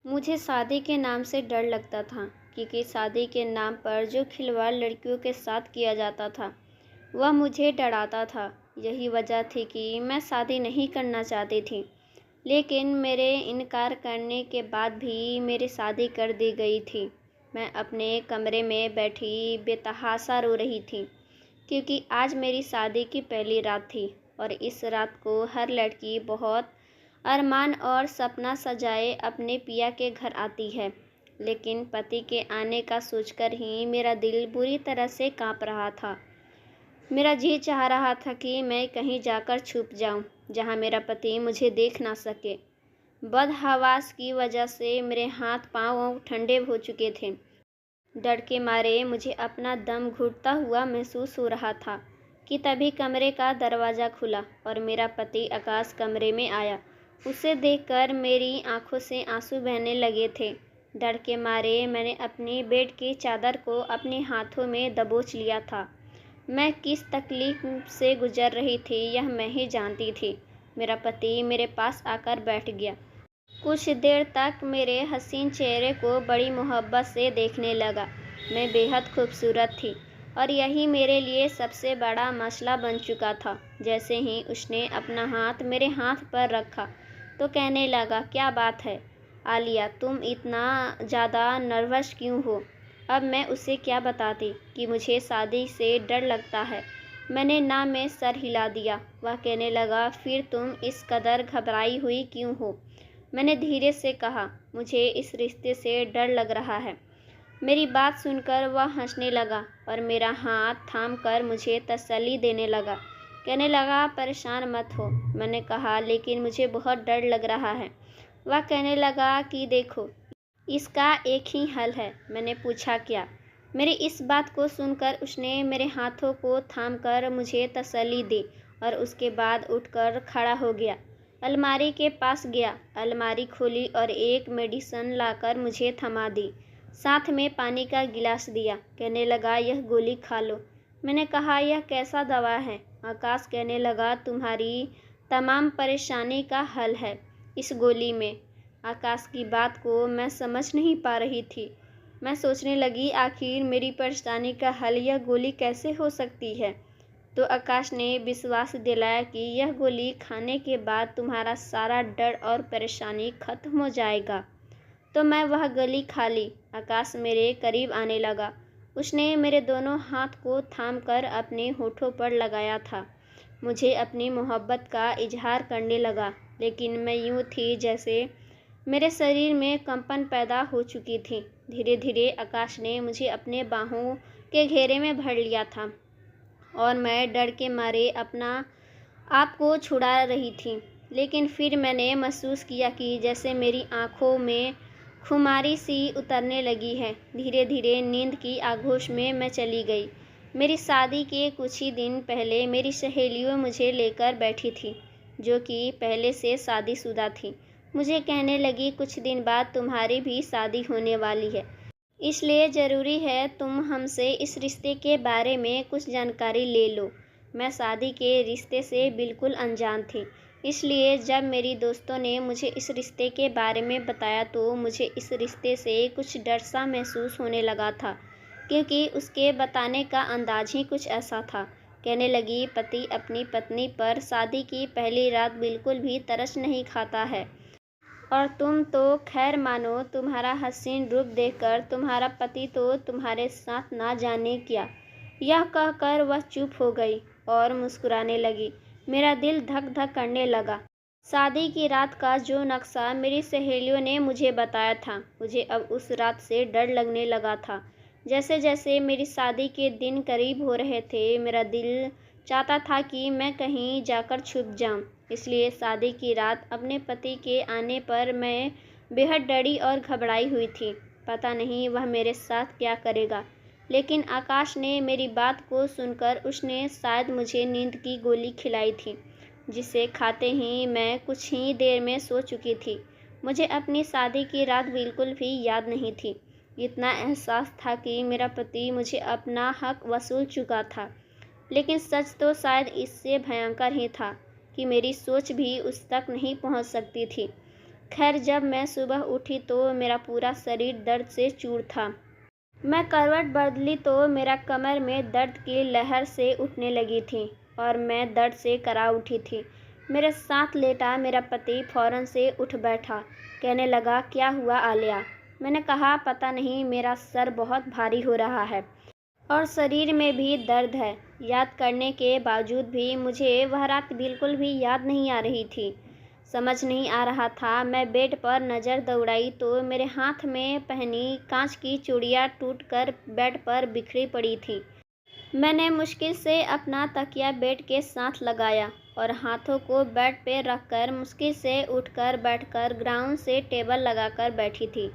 मुझे शादी के नाम से डर लगता था, क्योंकि शादी के नाम पर जो खिलवाड़ लड़कियों के साथ किया जाता था वह मुझे डराता था। यही वजह थी कि मैं शादी नहीं करना चाहती थी। लेकिन मेरे इनकार करने के बाद भी मेरी शादी कर दी गई थी। मैं अपने कमरे में बैठी बेतहाशा रो रही थी, क्योंकि आज मेरी शादी की पहली रात थी और इस रात को हर लड़की बहुत अरमान और सपना सजाए अपने पिया के घर आती है। लेकिन पति के आने का सोचकर ही मेरा दिल बुरी तरह से कांप रहा था। मेरा जी चाह रहा था कि मैं कहीं जाकर छुप जाऊं, जहां मेरा पति मुझे देख ना सके। बदहवास की वजह से मेरे हाथ पांव ठंडे हो चुके थे। डर के मारे मुझे अपना दम घुटता हुआ महसूस हो रहा था कि तभी कमरे का दरवाज़ा खुला और मेरा पति आकाश कमरे में आया। उसे देखकर मेरी आंखों से आंसू बहने लगे थे। डर के मारे मैंने अपनी बेड की चादर को अपने हाथों में दबोच लिया था। मैं किस तकलीफ से गुजर रही थी यह मैं ही जानती थी। मेरा पति मेरे पास आकर बैठ गया। कुछ देर तक मेरे हसीन चेहरे को बड़ी मोहब्बत से देखने लगा। मैं बेहद खूबसूरत थी और यही मेरे लिए सबसे बड़ा मसला बन चुका था। जैसे ही उसने अपना हाथ मेरे हाथ पर रखा तो कहने लगा, क्या बात है आलिया, तुम इतना ज़्यादा नर्वस क्यों हो? अब मैं उसे क्या बताती कि मुझे शादी से डर लगता है। मैंने ना में सर हिला दिया। वह कहने लगा, फिर तुम इस कदर घबराई हुई क्यों हो? मैंने धीरे से कहा, मुझे इस रिश्ते से डर लग रहा है। मेरी बात सुनकर वह हंसने लगा और मेरा हाथ थामकर मुझे तसल्ली देने लगा। कहने लगा, परेशान मत हो। मैंने कहा, लेकिन मुझे बहुत डर लग रहा है। वह कहने लगा कि देखो, इसका एक ही हल है। मैंने पूछा, क्या? मेरी इस बात को सुनकर उसने मेरे हाथों को थामकर मुझे तसल्ली दी और उसके बाद उठकर खड़ा हो गया। अलमारी के पास गया, अलमारी खोली और एक मेडिसिन लाकर मुझे थमा दी। साथ में पानी का गिलास दिया। कहने लगा, यह गोली खा लो। मैंने कहा, यह कैसा दवा है? आकाश कहने लगा, तुम्हारी तमाम परेशानी का हल है इस गोली में। आकाश की बात को मैं समझ नहीं पा रही थी। मैं सोचने लगी, आखिर मेरी परेशानी का हल यह गोली कैसे हो सकती है? तो आकाश ने विश्वास दिलाया कि यह गोली खाने के बाद तुम्हारा सारा डर और परेशानी खत्म हो जाएगा। तो मैं वह गोली खा ली। आकाश मेरे करीब आने लगा। उसने मेरे दोनों हाथ को थामकर अपने होठों पर लगाया था। मुझे अपनी मोहब्बत का इजहार करने लगा, लेकिन मैं यूं थी जैसे मेरे शरीर में कंपन पैदा हो चुकी थी। धीरे धीरे आकाश ने मुझे अपने बाहों के घेरे में भर लिया था और मैं डर के मारे अपना आप को छुड़ा रही थी। लेकिन फिर मैंने महसूस किया कि जैसे मेरी आंखों में खुमारी सी उतरने लगी है। धीरे धीरे नींद की आगोश में मैं चली गई। मेरी शादी के कुछ ही दिन पहले मेरी सहेलियों मुझे लेकर बैठी थी, जो कि पहले से शादीशुदा थी। मुझे कहने लगी, कुछ दिन बाद तुम्हारी भी शादी होने वाली है, इसलिए ज़रूरी है तुम हमसे इस रिश्ते के बारे में कुछ जानकारी ले लो। मैं शादी के रिश्ते से बिल्कुल अनजान थी, इसलिए जब मेरी दोस्तों ने मुझे इस रिश्ते के बारे में बताया तो मुझे इस रिश्ते से कुछ डर सा महसूस होने लगा था, क्योंकि उसके बताने का अंदाज ही कुछ ऐसा था। कहने लगी, पति अपनी पत्नी पर शादी की पहली रात बिल्कुल भी तरस नहीं खाता है, और तुम तो खैर मानो, तुम्हारा हसीन रूप देखकर तुम्हारा पति तो तुम्हारे साथ ना जाने क्या। यह कहकर वह चुप हो गई और मुस्कुराने लगी। मेरा दिल धक धक करने लगा। शादी की रात का जो नक्शा मेरी सहेलियों ने मुझे बताया था, मुझे अब उस रात से डर लगने लगा था। जैसे जैसे मेरी शादी के दिन करीब हो रहे थे, मेरा दिल चाहता था कि मैं कहीं जाकर छुप जाऊं। इसलिए शादी की रात अपने पति के आने पर मैं बेहद डरी और घबराई हुई थी। पता नहीं वह मेरे साथ क्या करेगा। लेकिन आकाश ने मेरी बात को सुनकर उसने शायद मुझे नींद की गोली खिलाई थी, जिसे खाते ही मैं कुछ ही देर में सो चुकी थी। मुझे अपनी शादी की रात बिल्कुल भी याद नहीं थी। इतना एहसास था कि मेरा पति मुझे अपना हक वसूल चुका था। लेकिन सच तो शायद इससे भयंकर ही था कि मेरी सोच भी उस तक नहीं पहुंच सकती थी। खैर, जब मैं सुबह उठी तो मेरा पूरा शरीर दर्द से चूर था। मैं करवट बदली तो मेरा कमर में दर्द की लहर से उठने लगी थी और मैं दर्द से करा उठी थी। मेरे साथ लेटा मेरा पति फौरन से उठ बैठा। कहने लगा, क्या हुआ आलिया? मैंने कहा, पता नहीं, मेरा सर बहुत भारी हो रहा है और शरीर में भी दर्द है। याद करने के बावजूद भी मुझे वह रात बिल्कुल भी याद नहीं आ रही थी। समझ नहीं आ रहा था। मैं बेड पर नज़र दौड़ाई तो मेरे हाथ में पहनी कांच की चूड़ियाँ टूटकर बेड पर बिखरी पड़ी थीं। मैंने मुश्किल से अपना तकिया बेड के साथ लगाया और हाथों को बेड पे रखकर मुश्किल से उठकर बैठकर ग्राउंड से टेबल लगाकर बैठी थी।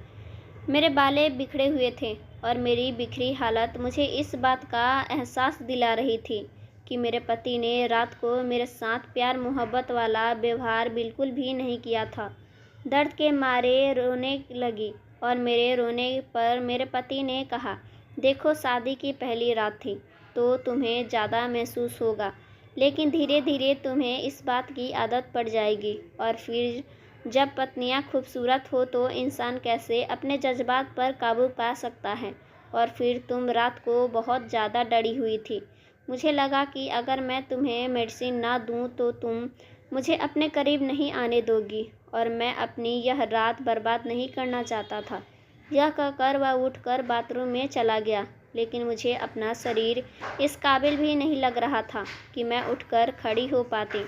मेरे बालें बिखरे हुए थे और मेरी बिखरी हालत मुझे इस बात का एहसास दिला रही थी कि मेरे पति ने रात को मेरे साथ प्यार मोहब्बत वाला व्यवहार बिल्कुल भी नहीं किया था। दर्द के मारे रोने लगी और मेरे रोने पर मेरे पति ने कहा, देखो, शादी की पहली रात थी तो तुम्हें ज़्यादा महसूस होगा, लेकिन धीरे धीरे तुम्हें इस बात की आदत पड़ जाएगी और फिर जब पत्नियां खूबसूरत हो तो इंसान कैसे अपने जज्बात पर काबू पा सकता है। और फिर तुम रात को बहुत ज़्यादा डरी हुई थी। मुझे लगा कि अगर मैं तुम्हें मेडिसिन ना दूं तो तुम मुझे अपने करीब नहीं आने दोगी और मैं अपनी यह रात बर्बाद नहीं करना चाहता था। यह कहकर वह उठकर बाथरूम में चला गया, लेकिन मुझे अपना शरीर इस काबिल भी नहीं लग रहा था कि मैं उठकर खड़ी हो पाती।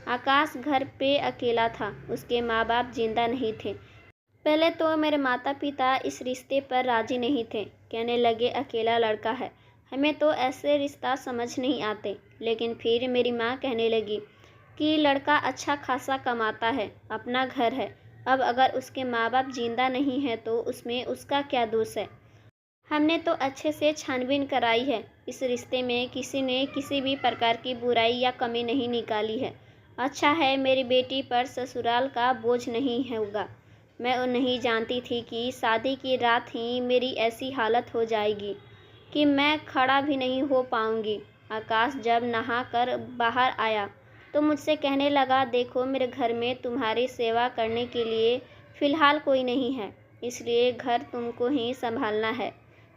आकाश घर पे अकेला था। उसके माँ बाप जिंदा नहीं थे। पहले तो मेरे माता पिता इस रिश्ते पर राजी नहीं थे। कहने लगे, अकेला लड़का है, हमें तो ऐसे रिश्ता समझ नहीं आते। लेकिन फिर मेरी माँ कहने लगी कि लड़का अच्छा खासा कमाता है, अपना घर है, अब अगर उसके माँ बाप जिंदा नहीं हैं तो उसमें उसका क्या दोष है। हमने तो अच्छे से छानबीन कराई है। इस रिश्ते में किसी ने किसी भी प्रकार की बुराई या कमी नहीं निकाली है। अच्छा है, मेरी बेटी पर ससुराल का बोझ नहीं होगा। मैं नहीं जानती थी कि शादी की रात ही मेरी ऐसी हालत हो जाएगी कि मैं खड़ा भी नहीं हो पाऊंगी। आकाश जब नहा कर बाहर आया तो मुझसे कहने लगा, देखो, मेरे घर में तुम्हारी सेवा करने के लिए फ़िलहाल कोई नहीं है, इसलिए घर तुमको ही संभालना है।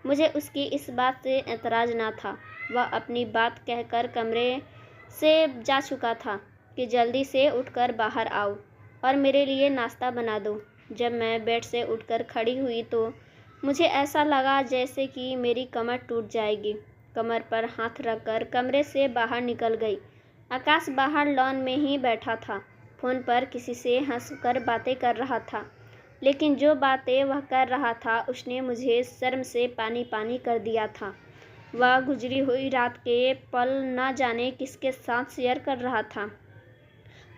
मुझे उसकी इस बात से एतराज़ न था। वह अपनी बात कहकर कमरे से जा चुका था कि जल्दी से उठकर बाहर आओ और मेरे लिए नाश्ता बना दो। जब मैं बेड से उठकर खड़ी हुई तो मुझे ऐसा लगा जैसे कि मेरी कमर टूट जाएगी। कमर पर हाथ रखकर कमरे से बाहर निकल गई। आकाश बाहर लॉन में ही बैठा था। फ़ोन पर किसी से हंसकर बातें कर रहा था, लेकिन जो बातें वह कर रहा था उसने मुझे शर्म से पानी पानी कर दिया था। वह गुजरी हुई रात के पल न जाने किसके साथ शेयर कर रहा था,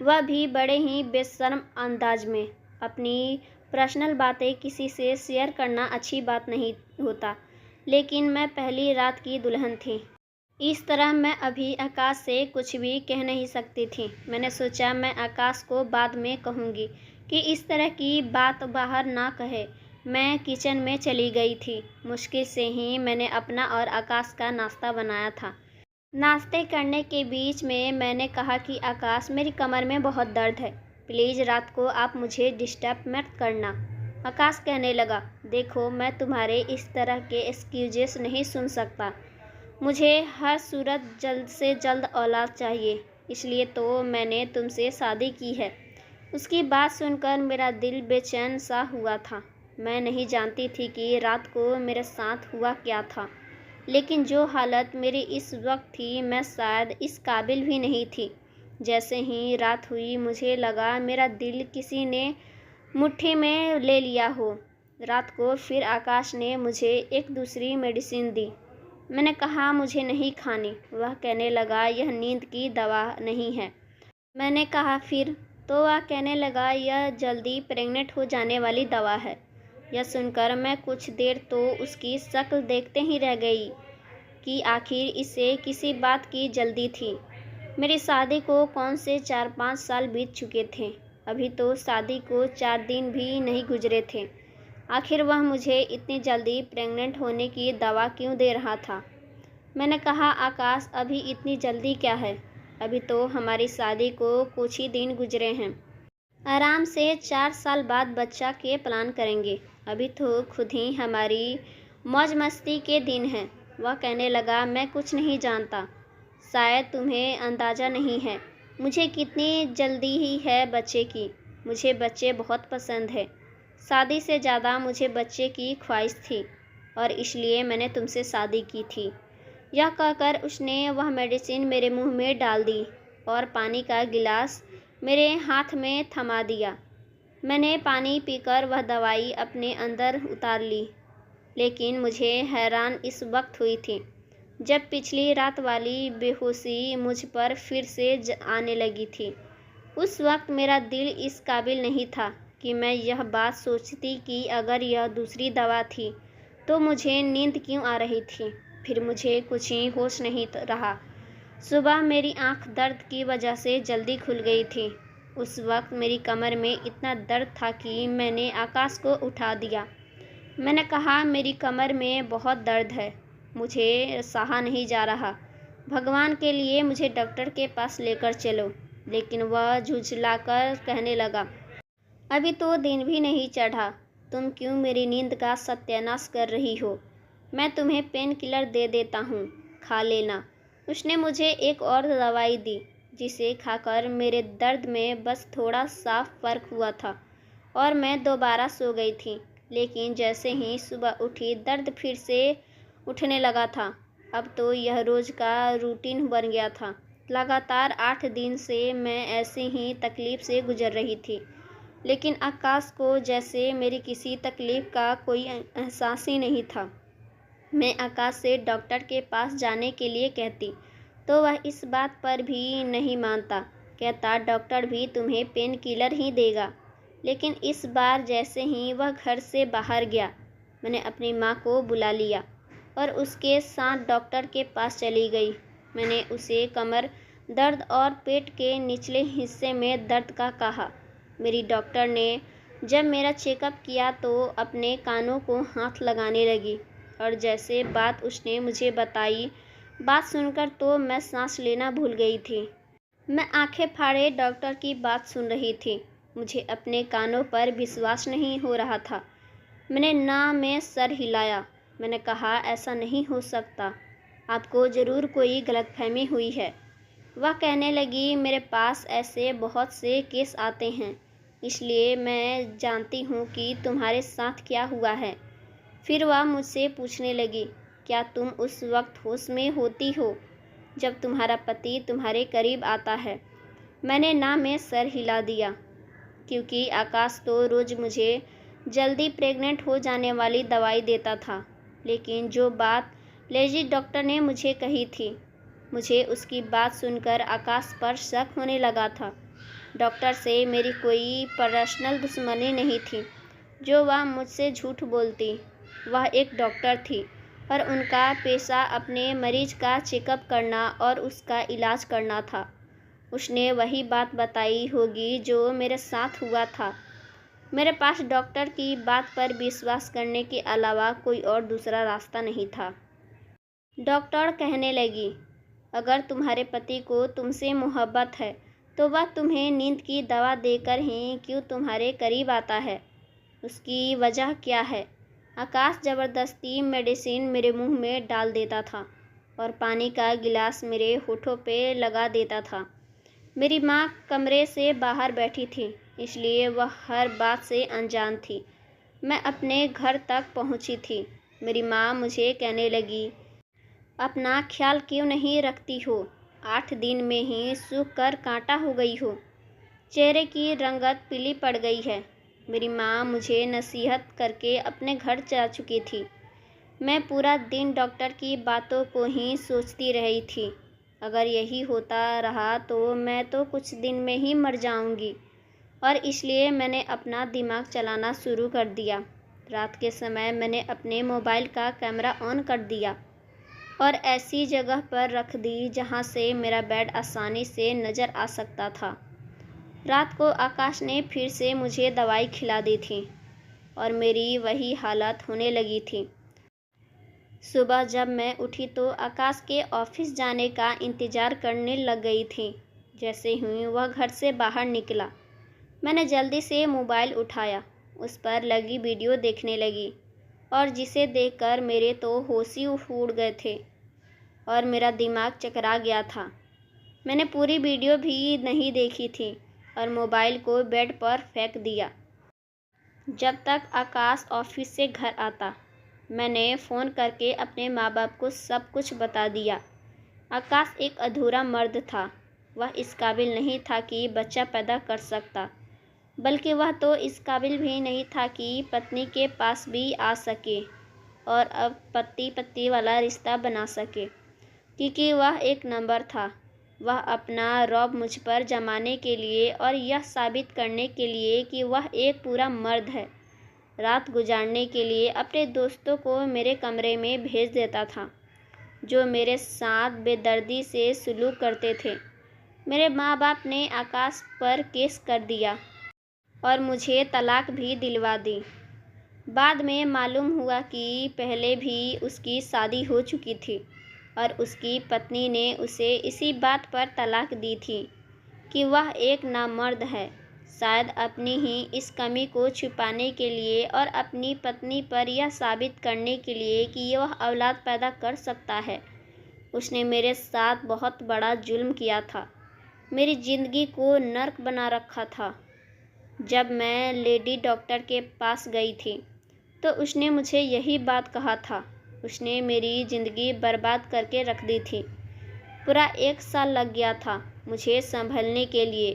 वह भी बड़े ही बेशर्म अंदाज में। अपनी पर्सनल बातें किसी से शेयर करना अच्छी बात नहीं होता, लेकिन मैं पहली रात की दुल्हन थी। इस तरह मैं अभी आकाश से कुछ भी कह नहीं सकती थी। मैंने सोचा मैं आकाश को बाद में कहूँगी कि इस तरह की बात बाहर ना कहे। मैं किचन में चली गई थी। मुश्किल से ही मैंने अपना और आकाश का नाश्ता बनाया था। नाश्ते करने के बीच में मैंने कहा कि आकाश, मेरी कमर में बहुत दर्द है, प्लीज़ रात को आप मुझे डिस्टर्ब मत करना। आकाश कहने लगा, देखो, मैं तुम्हारे इस तरह के एक्सक्यूजेस नहीं सुन सकता। मुझे हर सूरत जल्द से जल्द औलाद चाहिए, इसलिए तो मैंने तुमसे शादी की है। उसकी बात सुनकर मेरा दिल बेचैन सा हुआ था। मैं नहीं जानती थी कि रात को मेरे साथ हुआ क्या था, लेकिन जो हालत मेरी इस वक्त थी मैं शायद इस काबिल भी नहीं थी। जैसे ही रात हुई मुझे लगा मेरा दिल किसी ने मुट्ठी में ले लिया हो। रात को फिर आकाश ने मुझे एक दूसरी मेडिसिन दी। मैंने कहा, मुझे नहीं खानी। वह कहने लगा, यह नींद की दवा नहीं है। मैंने कहा, फिर? तो वह कहने लगा, यह जल्दी प्रेग्नेंट हो जाने वाली दवा है। यह सुनकर मैं कुछ देर तो उसकी शक्ल देखते ही रह गई कि आखिर इसे किसी बात की जल्दी थी। मेरी शादी को कौन से 4-5 साल बीत चुके थे। अभी तो शादी को 4 दिन भी नहीं गुजरे थे। आखिर वह मुझे इतनी जल्दी प्रेग्नेंट होने की दवा क्यों दे रहा था। मैंने कहा, आकाश, अभी इतनी जल्दी क्या है, अभी तो हमारी शादी को कुछ ही दिन गुजरे हैं। आराम से 4 साल बाद बच्चा के प्लान करेंगे। अभी तो खुद ही हमारी मौज मस्ती के दिन हैं। वह कहने लगा, मैं कुछ नहीं जानता। शायद तुम्हें अंदाज़ा नहीं है मुझे कितनी जल्दी ही है बच्चे की। मुझे बच्चे बहुत पसंद है। शादी से ज़्यादा मुझे बच्चे की ख्वाहिश थी और इसलिए मैंने तुमसे शादी की थी। यह कहकर उसने वह मेडिसिन मेरे मुंह में डाल दी और पानी का गिलास मेरे हाथ में थमा दिया। मैंने पानी पीकर वह दवाई अपने अंदर उतार ली, लेकिन मुझे हैरान इस वक्त हुई थी जब पिछली रात वाली बेहोशी मुझ पर फिर से आने लगी थी। उस वक्त मेरा दिल इस काबिल नहीं था कि मैं यह बात सोचती कि अगर यह दूसरी दवा थी तो मुझे नींद क्यों आ रही थी। फिर मुझे कुछ ही होश नहीं रहा। सुबह मेरी आंख दर्द की वजह से जल्दी खुल गई थी। उस वक्त मेरी कमर में इतना दर्द था कि मैंने आकाश को उठा दिया। मैंने कहा, मेरी कमर में बहुत दर्द है, मुझे सहा नहीं जा रहा। भगवान के लिए मुझे डॉक्टर के पास लेकर चलो। लेकिन वह झुझलाकर कहने लगा, अभी तो दिन भी नहीं चढ़ा, तुम क्यों मेरी नींद का सत्यानाश कर रही हो। मैं तुम्हें पेन किलर दे देता हूँ, खा लेना। उसने मुझे एक और दवाई दी जिसे खाकर मेरे दर्द में बस थोड़ा साफ फर्क हुआ था और मैं दोबारा सो गई थी। लेकिन जैसे ही सुबह उठी दर्द फिर से उठने लगा था। अब तो यह रोज़ का रूटीन बन गया था। लगातार 8 दिन से मैं ऐसे ही तकलीफ़ से गुजर रही थी। लेकिन आकाश को जैसे मेरी किसी तकलीफ़ का कोई एहसास ही नहीं था। मैं आकाश से डॉक्टर के पास जाने के लिए कहती तो वह इस बात पर भी नहीं मानता। कहता, डॉक्टर भी तुम्हें पेन किलर ही देगा। लेकिन इस बार जैसे ही वह घर से बाहर गया, मैंने अपनी माँ को बुला लिया और उसके साथ डॉक्टर के पास चली गई। मैंने उसे कमर दर्द और पेट के निचले हिस्से में दर्द का कहा। मेरी डॉक्टर ने जब मेरा चेकअप किया तो अपने कानों को हाथ लगाने लगी और जैसे बात उसने मुझे बताई, बात सुनकर तो मैं सांस लेना भूल गई थी। मैं आंखें फाड़े डॉक्टर की बात सुन रही थी। मुझे अपने कानों पर विश्वास नहीं हो रहा था। मैंने ना में सर हिलाया। मैंने कहा, ऐसा नहीं हो सकता, आपको ज़रूर कोई गलतफहमी हुई है। वह कहने लगी, मेरे पास ऐसे बहुत से केस आते हैं, इसलिए मैं जानती हूँ कि तुम्हारे साथ क्या हुआ है। फिर वह मुझसे पूछने लगी, क्या तुम उस वक्त होश में होती हो जब तुम्हारा पति तुम्हारे करीब आता है। मैंने ना में सर हिला दिया, क्योंकि आकाश तो रोज़ मुझे जल्दी प्रेग्नेंट हो जाने वाली दवाई देता था। लेकिन जो बात लेजिट डॉक्टर ने मुझे कही थी, मुझे उसकी बात सुनकर आकाश पर शक होने लगा था। डॉक्टर से मेरी कोई पर्सनल दुश्मनी नहीं थी जो वह मुझसे झूठ बोलती। वह एक डॉक्टर थी और उनका पेशा अपने मरीज का चेकअप करना और उसका इलाज करना था। उसने वही बात बताई होगी जो मेरे साथ हुआ था। मेरे पास डॉक्टर की बात पर विश्वास करने के अलावा कोई और दूसरा रास्ता नहीं था। डॉक्टर कहने लगी, अगर तुम्हारे पति को तुमसे मोहब्बत है तो वह तुम्हें नींद की दवा देकर ही क्यों तुम्हारे करीब आता है। उसकी वजह क्या है। आकाश ज़बरदस्ती मेडिसिन मेरे मुंह में डाल देता था और पानी का गिलास मेरे होठों पे लगा देता था। मेरी माँ कमरे से बाहर बैठी थी, इसलिए वह हर बात से अनजान थी। मैं अपने घर तक पहुँची थी। मेरी माँ मुझे कहने लगी, अपना ख्याल क्यों नहीं रखती हो। 8 दिन में ही सूख कर कांटा हो गई हो। चेहरे की रंगत पीली पड़ गई है। मेरी माँ मुझे नसीहत करके अपने घर जा चुकी थी। मैं पूरा दिन डॉक्टर की बातों को ही सोचती रही थी। अगर यही होता रहा तो मैं तो कुछ दिन में ही मर जाऊंगी और इसलिए मैंने अपना दिमाग चलाना शुरू कर दिया। रात के समय मैंने अपने मोबाइल का कैमरा ऑन कर दिया और ऐसी जगह पर रख दी जहाँ से मेरा बेड आसानी से नज़र आ सकता था। रात को आकाश ने फिर से मुझे दवाई खिला दी थी और मेरी वही हालत होने लगी थी। सुबह जब मैं उठी तो आकाश के ऑफिस जाने का इंतज़ार करने लग गई थी। जैसे ही वह घर से बाहर निकला, मैंने जल्दी से मोबाइल उठाया, उस पर लगी वीडियो देखने लगी और जिसे देखकर मेरे तो होश ही उड़ गए थे और मेरा दिमाग चकरा गया था। मैंने पूरी वीडियो भी नहीं देखी थी और मोबाइल को बेड पर फेंक दिया। जब तक आकाश ऑफिस से घर आता, मैंने फ़ोन करके अपने माँ बाप को सब कुछ बता दिया। आकाश एक अधूरा मर्द था। वह इस काबिल नहीं था कि बच्चा पैदा कर सकता, बल्कि वह तो इस काबिल भी नहीं था कि पत्नी के पास भी आ सके और अब पति पत्नी वाला रिश्ता बना सके, क्योंकि वह एक नंबर था। वह अपना रौब मुझ पर जमाने के लिए और यह साबित करने के लिए कि वह एक पूरा मर्द है, रात गुजारने के लिए अपने दोस्तों को मेरे कमरे में भेज देता था, जो मेरे साथ बेदर्दी से सलूक करते थे। मेरे माँ बाप ने आकाश पर केस कर दिया और मुझे तलाक भी दिलवा दी। बाद में मालूम हुआ कि पहले भी उसकी शादी हो चुकी थी और उसकी पत्नी ने उसे इसी बात पर तलाक दी थी कि वह एक नामर्द है, शायद अपनी ही इस कमी को छुपाने के लिए और अपनी पत्नी पर यह साबित करने के लिए कि वह औलाद पैदा कर सकता है। उसने मेरे साथ बहुत बड़ा जुल्म किया था, मेरी ज़िंदगी को नर्क बना रखा था। जब मैं लेडी डॉक्टर के पास गई थी तो उसने मुझे यही बात कहा था। उसने मेरी ज़िंदगी बर्बाद करके रख दी थी। पूरा 1 साल लग गया था मुझे संभलने के लिए,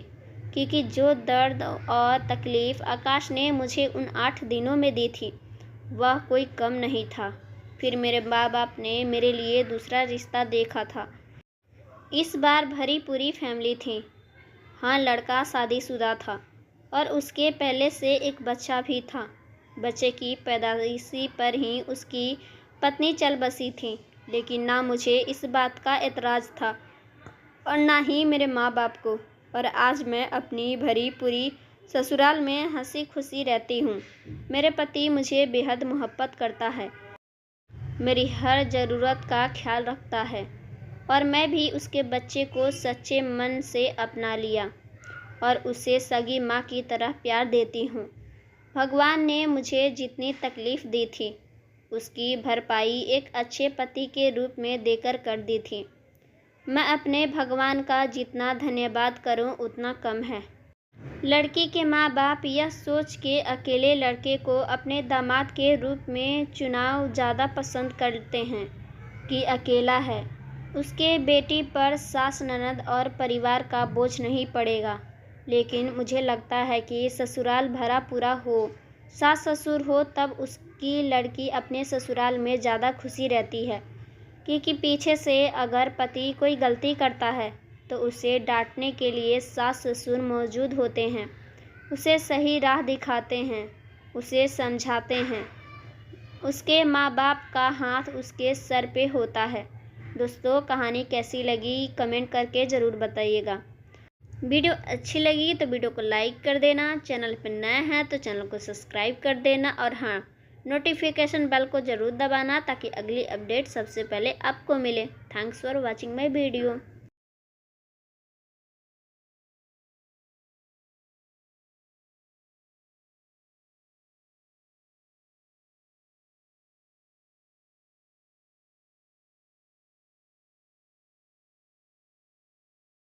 क्योंकि जो दर्द और तकलीफ़ आकाश ने मुझे उन 8 दिनों में दी थी, वह कोई कम नहीं था। फिर मेरे माँ बाप ने मेरे लिए दूसरा रिश्ता देखा था। इस बार भरी पूरी फैमिली थी। हाँ, लड़का शादीशुदा था और उसके पहले से एक बच्चा भी था। बच्चे की पैदाइशी पर ही उसकी पत्नी चल बसी थी, लेकिन ना मुझे इस बात का एतराज़ था और ना ही मेरे माँ बाप को। और आज मैं अपनी भरी पूरी ससुराल में हंसी खुशी रहती हूँ। मेरे पति मुझे बेहद मोहब्बत करता है, मेरी हर ज़रूरत का ख्याल रखता है और मैं भी उसके बच्चे को सच्चे मन से अपना लिया और उसे सगी माँ की तरह प्यार देती हूँ। भगवान ने मुझे जितनी तकलीफ़ दी थी, उसकी भरपाई एक अच्छे पति के रूप में देकर कर दी थी। मैं अपने भगवान का जितना धन्यवाद करूं उतना कम है। लड़की के माँ बाप यह सोच के अकेले लड़के को अपने दामाद के रूप में चुनाव ज़्यादा पसंद करते हैं कि अकेला है, उसके बेटी पर सास ननद और परिवार का बोझ नहीं पड़ेगा। लेकिन मुझे लगता है कि ससुराल भरा पूरा हो, सास ससुर हो, तब उसकी लड़की अपने ससुराल में ज़्यादा खुशी रहती है, क्योंकि पीछे से अगर पति कोई गलती करता है तो उसे डांटने के लिए सास ससुर मौजूद होते हैं, उसे सही राह दिखाते हैं, उसे समझाते हैं। उसके माँ बाप का हाथ उसके सर पे होता है। दोस्तों, कहानी कैसी लगी कमेंट करके ज़रूर बताइएगा। वीडियो अच्छी लगी तो वीडियो को लाइक कर देना, चैनल पर नया है तो चैनल को सब्सक्राइब कर देना और हाँ, नोटिफिकेशन बेल को ज़रूर दबाना ताकि अगली अपडेट सबसे पहले आपको मिले। Thanks for watching my video.